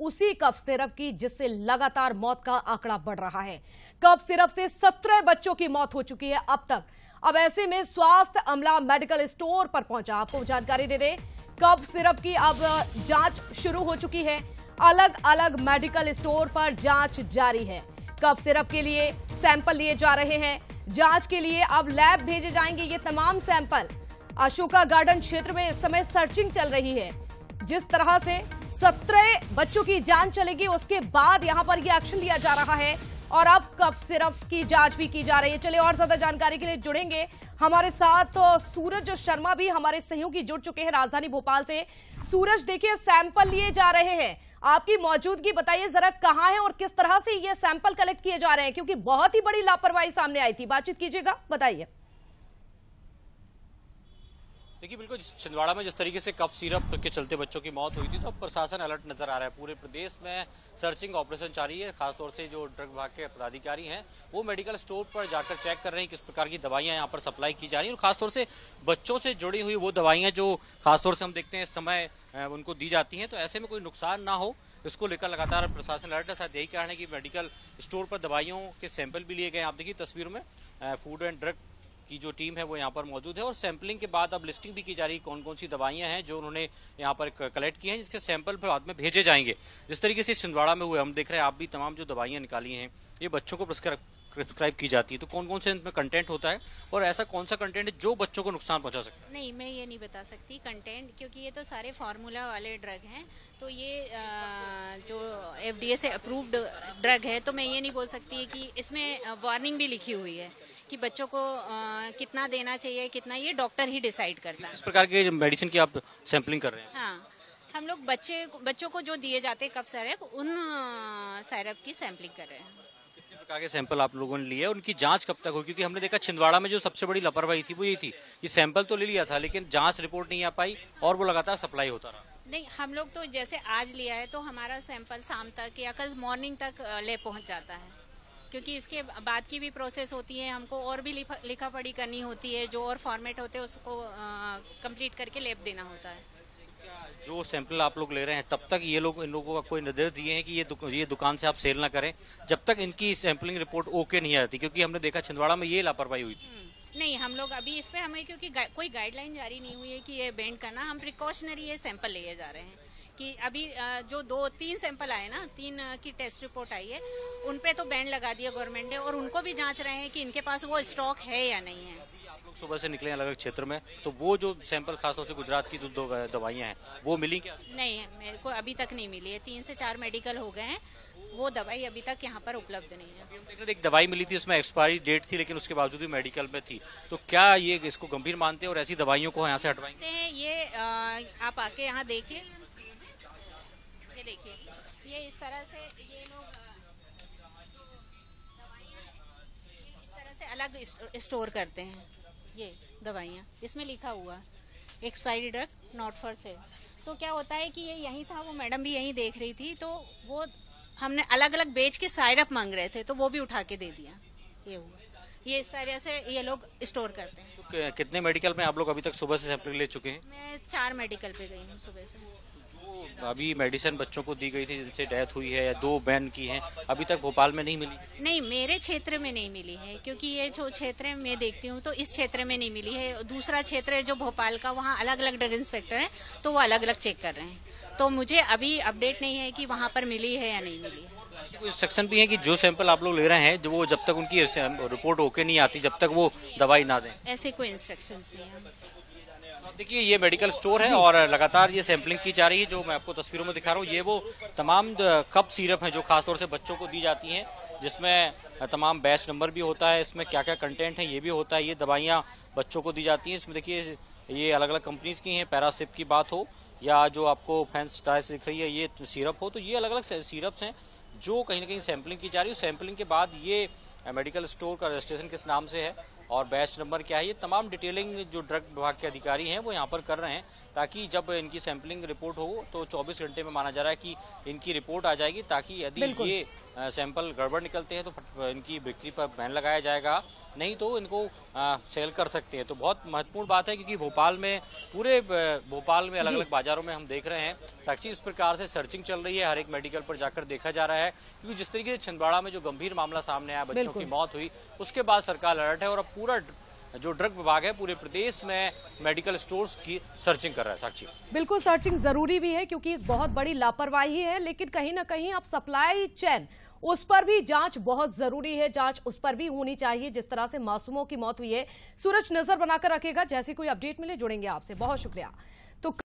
उसी cough syrup की, जिससे लगातार मौत का आंकड़ा बढ़ रहा है। कफ सिरप से 17 बच्चों की मौत हो चुकी है अब तक। अब ऐसे में स्वास्थ्य अमला मेडिकल स्टोर पर पहुंचा। आपको जानकारी दे दें, कफ सिरप की अब जांच शुरू हो चुकी है। अलग अलग मेडिकल स्टोर पर जांच जारी है। कफ सिरप के लिए सैंपल लिए जा रहे हैं। जांच के लिए अब लैब भेजे जाएंगे ये तमाम सैंपल। अशोका गार्डन क्षेत्र में इस समय सर्चिंग चल रही है। जिस तरह से 17 बच्चों की जान चलेगी, उसके बाद यहां पर यह एक्शन लिया जा रहा है और अब कफ सिरप की जांच भी की जा रही है। चलिए और ज्यादा जानकारी के लिए जुड़ेंगे हमारे साथ तो सूरज शर्मा भी हमारे सहयोगी जुड़ चुके हैं राजधानी भोपाल से। सूरज, देखिए सैंपल लिए जा रहे हैं, आपकी मौजूदगी बताइए जरा, कहां है और किस तरह से ये सैंपल कलेक्ट किए जा रहे हैं, क्योंकि बहुत ही बड़ी लापरवाही सामने आई थी। बातचीत कीजिएगा, बताइए। देखिए, बिल्कुल छिंदवाड़ा में जिस तरीके से कफ सिरप के चलते बच्चों की मौत हुई थी, तो अब प्रशासन अलर्ट नजर आ रहा है। पूरे प्रदेश में सर्चिंग ऑपरेशन जारी है। खासतौर से जो ड्रग विभाग के पदाधिकारी हैं वो मेडिकल स्टोर पर जाकर चेक कर रहे हैं किस प्रकार की दवाइयां यहां पर सप्लाई की जा रही है। और खासतौर से बच्चों से जुड़ी हुई वो दवाइयां जो खासतौर से हम देखते हैं इस समय उनको दी जाती हैं, तो ऐसे में कोई नुकसान ना हो, इसको लेकर लगातार प्रशासन अलर्ट है। शायद यही कारण है कि मेडिकल स्टोर पर दवाइयों के सैंपल भी लिए गए। आप देखिए तस्वीरों में फूड एंड ड्रग की जो टीम है वो यहाँ पर मौजूद है और सैंपलिंग के बाद अब लिस्टिंग भी की जा रही है कौन कौन सी दवाइयां हैं जो उन्होंने यहाँ पर कलेक्ट की हैं, जिसके सैंपल फिर बाद में भेजे जाएंगे। जिस तरीके से छिंदवाड़ा में हुए, हम देख रहे हैं आप भी तमाम जो दवाइयां निकाली हैं ये बच्चों को प्रिस्क्राइब की जाती है, तो कौन कौन से इनमें कंटेंट होता है और ऐसा कौन सा कंटेंट है जो बच्चों को नुकसान पहुंचा सकता है? नहीं, मैं ये नहीं बता सकती कंटेंट, क्योंकि ये तो सारे फार्मूला वाले ड्रग हैं। तो ये जो FDA से अप्रूव्ड ड्रग है, तो मैं ये नहीं बोल सकती कि इसमें वार्निंग भी लिखी हुई है कि बच्चों को कितना देना चाहिए, कितना, ये डॉक्टर ही डिसाइड करता है। इस प्रकार के मेडिसिन की आप सैंपलिंग कर रहे हैं? हाँ, हम लोग बच्चों को जो दिए जाते हैं कफ सिरप, उन सिरप की सैंपलिंग कर रहे हैं। कितने प्रकार के सैंपल आप लोगों ने लिए, उनकी जांच कब तक होगी? क्योंकि हमने देखा छिंदवाड़ा में जो सबसे बड़ी लापरवाही थी वो ये थी कि सैंपल तो ले लिया था लेकिन जांच रिपोर्ट नहीं आ पाई और वो लगातार सप्लाई होता रहा। नहीं, हम लोग तो जैसे आज लिया है तो हमारा सैंपल शाम तक या कल मॉर्निंग तक ले पहुंच जाता है, क्योंकि इसके बाद की भी प्रोसेस होती है। हमको और भी लिखा पढ़ी करनी होती है, जो और फॉर्मेट होते हैं उसको कंप्लीट करके लैब देना होता है। जो सैंपल आप लोग ले रहे हैं तब तक इन लोगों का कोई निर्देश दिए हैं कि ये दुकान से आप सेल ना करें जब तक इनकी सैंपलिंग रिपोर्ट ओके नहीं आती? क्योंकि हमने देखा छिंदवाड़ा में ये लापरवाही हुई थी। नहीं, हम लोग अभी इस पे हमें क्योंकि कोई गाइडलाइन जारी नहीं हुई है कि ये बैंड करना, हम प्रिकॉशनरी ये सैंपल लिए जा रहे हैं कि अभी जो 2-3 सैंपल आए ना, 3 की टेस्ट रिपोर्ट आई है, उन पे तो बैंड लगा दिया गवर्नमेंट ने और उनको भी जांच रहे हैं कि इनके पास वो स्टॉक है या नहीं है। आप लोग सुबह से निकले अलग अलग क्षेत्र में, तो वो जो सैंपल खासतौर से गुजरात की दो दवाइयां हैं वो मिली क्या? नहीं, मेरे को अभी तक नहीं मिली है। 3 से 4 मेडिकल हो गए हैं, वो दवाई अभी तक यहाँ पर उपलब्ध नहीं है। हम देख रहे थे एक दवाई मिली थी, उसमें एक्सपायरी डेट थी लेकिन उसके बावजूद भी मेडिकल में थी, तो क्या ये इसको गंभीर मानते हैं और ऐसी दवाइयों को यहाँ से हटवाएंगे? ये आप आके यहाँ देखिए, ये देखिए, ये इस तरह से ये लोग दवाइयाँ इस तरह से अलग स्टोर करते हैं। ये दवाइयाँ, इसमें लिखा हुआ expiry drug not for sale. तो क्या होता है कि ये यही था, वो मैडम भी यही देख रही थी, तो वो हमने अलग अलग बेच के सिरप मांग रहे थे तो वो भी उठा के दे दिया। ये हुआ, ये इस तरह से ये लोग स्टोर करते हैं। तो कितने मेडिकल में आप लोग अभी तक सुबह से सैंपल ले चुके हैं? मैं 4 मेडिकल पे गई हूँ सुबह से। जो अभी मेडिसिन बच्चों को दी गई थी जिनसे डेथ हुई है या 2 बैन की हैं, अभी तक भोपाल में नहीं मिली? नहीं, मेरे क्षेत्र में नहीं मिली है, क्योंकि ये जो क्षेत्र मैं देखती हूँ तो इस क्षेत्र में नहीं मिली है। दूसरा क्षेत्र है जो भोपाल का, वहाँ अलग अलग ड्रग इंस्पेक्टर हैं, तो वो अलग अलग चेक कर रहे हैं। तो मुझे अभी अपडेट नहीं है कि वहाँ पर मिली है या नहीं मिली है। कोई इंस्ट्रक्शन भी है कि जो सैंपल आप लोग ले रहे हैं जो वो जब तक उनकी रिपोर्ट ओके नहीं आती जब तक वो दवाई ना दें? ऐसे कोई इंस्ट्रक्शंस नहीं है। देखिए, ये मेडिकल स्टोर है और लगातार ये सैंपलिंग की जा रही है। जो मैं आपको तस्वीरों में दिखा रहा हूँ ये वो तमाम कप सिरप हैं जो खासतौर से बच्चों को दी जाती हैं, जिसमें तमाम बैच नंबर भी होता है, इसमें क्या क्या कंटेंट है ये भी होता है। ये दवाइयाँ बच्चों को दी जाती हैं। इसमें देखिए ये अलग अलग कंपनीज की हैं, पैरासिप की बात हो या जो आपको फैंस टाइस दिख रही है ये सिरप हो, तो ये अलग अलग सिरप्स हैं जो कहीं ना कहीं सैंपलिंग की जा रही है। सैंपलिंग के बाद ये मेडिकल स्टोर का रजिस्ट्रेशन किस नाम से है और बैच नंबर क्या है, ये तमाम डिटेलिंग जो ड्रग विभाग के अधिकारी हैं वो यहाँ पर कर रहे हैं, ताकि जब इनकी सैंपलिंग रिपोर्ट हो तो 24 घंटे में माना जा रहा है कि इनकी रिपोर्ट आ जाएगी, ताकि यदि ये सैंपल गड़बड़ निकलते हैं तो इनकी बिक्री पर बैन लगाया जाएगा, नहीं तो इनको सेल कर सकते हैं। तो बहुत महत्वपूर्ण बात है, क्योंकि भोपाल में अलग अलग बाजारों में हम देख रहे हैं साक्षी, इस प्रकार से सर्चिंग चल रही है, हर एक मेडिकल पर जाकर देखा जा रहा है। क्योंकि जिस तरीके से छिंदवाड़ा में जो गंभीर मामला सामने आया, बच्चों की मौत हुई, उसके बाद सरकार अलर्ट है और अब पूरा जो ड्रग विभाग है पूरे प्रदेश में मेडिकल स्टोर्स की सर्चिंग कर रहा है। साक्षी, बिल्कुल सर्चिंग जरूरी भी है, क्योंकि एक बहुत बड़ी लापरवाही है, लेकिन कहीं ना कहीं अब सप्लाई चेन उस पर भी जांच बहुत जरूरी है, जांच उस पर भी होनी चाहिए। जिस तरह से मासूमों की मौत हुई है, सूरज नजर बनाकर रखेगा, जैसी कोई अपडेट मिले जुड़ेंगे आपसे। बहुत शुक्रिया। तो